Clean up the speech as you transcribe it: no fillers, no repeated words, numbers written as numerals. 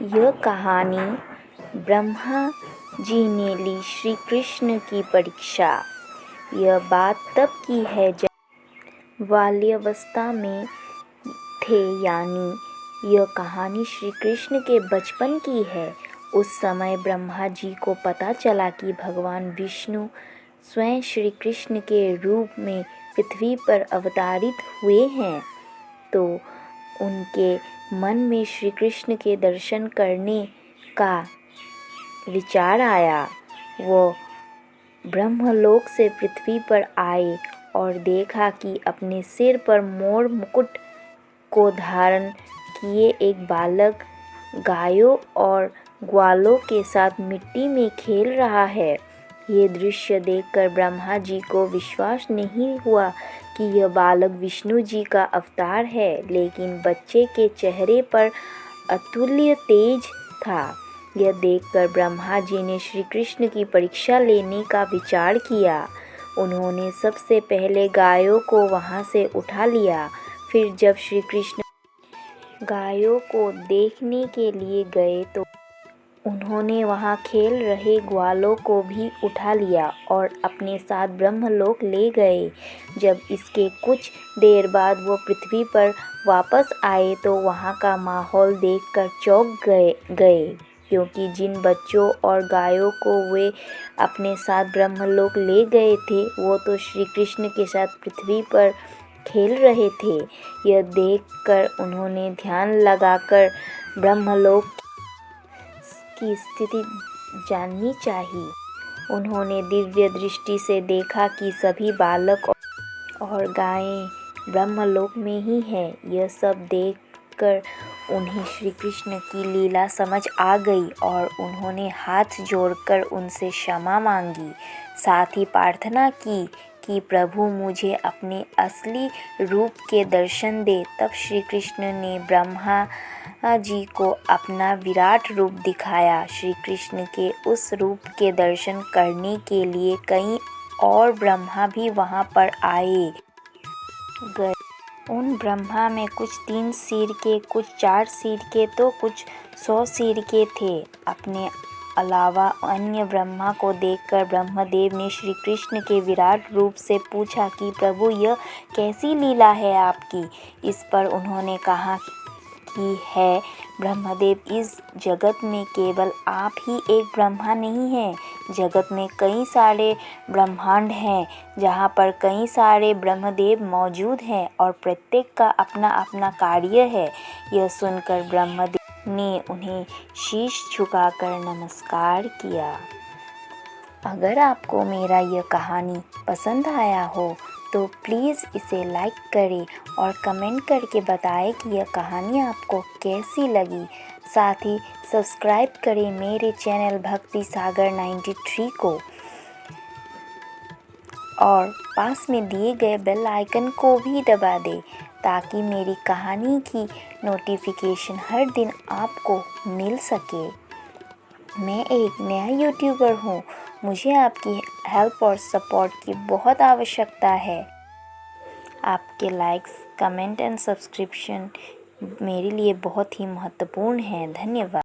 यह कहानी ब्रह्मा जी ने ली श्री कृष्ण की परीक्षा। यह बात तब की है जब बाल्यावस्था में थे, यानी यह कहानी श्री कृष्ण के बचपन की है। उस समय ब्रह्मा जी को पता चला कि भगवान विष्णु स्वयं श्री कृष्ण के रूप में पृथ्वी पर अवतरित हुए हैं, तो उनके मन में श्री कृष्ण के दर्शन करने का विचार आया। वो ब्रह्मलोक से पृथ्वी पर आए और देखा कि अपने सिर पर मोर मुकुट को धारण किए एक बालक गायों और ग्वालों के साथ मिट्टी में खेल रहा है। ये दृश्य देखकर ब्रह्मा जी को विश्वास नहीं हुआ कि यह बालक विष्णु जी का अवतार है, लेकिन बच्चे के चेहरे पर अतुल्य तेज था। यह देखकर ब्रह्मा जी ने श्री कृष्ण की परीक्षा लेने का विचार किया। उन्होंने सबसे पहले गायों को वहां से उठा लिया। फिर जब श्री कृष्ण गायों को देखने के लिए गए तो उन्होंने वहां खेल रहे ग्वालों को भी उठा लिया और अपने साथ ब्रह्मलोक ले गए। जब इसके कुछ देर बाद वो पृथ्वी पर वापस आए तो वहां का माहौल देखकर चौंक गए, क्योंकि जिन बच्चों और गायों को वे अपने साथ ब्रह्मलोक ले गए थे, वो तो श्री कृष्ण के साथ पृथ्वी पर खेल रहे थे। यह देखकर उन्होंने ध्यान लगाकर ब्रह्मलोक की स्थिति जाननी चाहिए। उन्होंने दिव्य दृष्टि से देखा कि सभी बालक और गायें ब्रह्मलोक में ही हैं। यह सब देखकर उन्हें श्री कृष्ण की लीला समझ आ गई और उन्होंने हाथ जोड़कर उनसे क्षमा मांगी। साथ ही प्रार्थना की कि प्रभु मुझे अपने असली रूप के दर्शन दे। तब श्री कृष्ण ने ब्रह्मा जी को अपना विराट रूप दिखाया। श्री कृष्ण के उस रूप के दर्शन करने के लिए कई और ब्रह्मा भी वहां पर आए गए। उन ब्रह्मा में कुछ 3 सिर के, कुछ 4 सिर के, तो कुछ 100 सिर के थे। अपने अलावा अन्य ब्रह्मा को देखकर ब्रह्मदेव ने श्री कृष्ण के विराट रूप से पूछा कि प्रभु यह कैसी लीला है आपकी। इस पर उन्होंने कहा कि है ब्रह्मदेव, इस जगत में केवल आप ही एक ब्रह्मा नहीं हैं। जगत में कई सारे ब्रह्मांड हैं, जहाँ पर कई सारे ब्रह्मदेव मौजूद हैं और प्रत्येक का अपना अपना कार्य है। यह सुनकर ब्रह्मदेव ने उन्हें शीश झुकाकर नमस्कार किया। अगर आपको मेरा यह कहानी पसंद आया हो तो प्लीज़ इसे लाइक करें और कमेंट करके बताएं कि यह कहानी आपको कैसी लगी। साथ ही सब्सक्राइब करें मेरे चैनल भक्ति सागर 93 को और पास में दिए गए बेल आइकन को भी दबा दें, ताकि मेरी कहानी की नोटिफिकेशन हर दिन आपको मिल सके। मैं एक नया यूट्यूबर हूँ, मुझे आपकी हेल्प और सपोर्ट की बहुत आवश्यकता है। आपके लाइक्स, कमेंट एंड सब्सक्रिप्शन मेरे लिए बहुत ही महत्वपूर्ण है। धन्यवाद।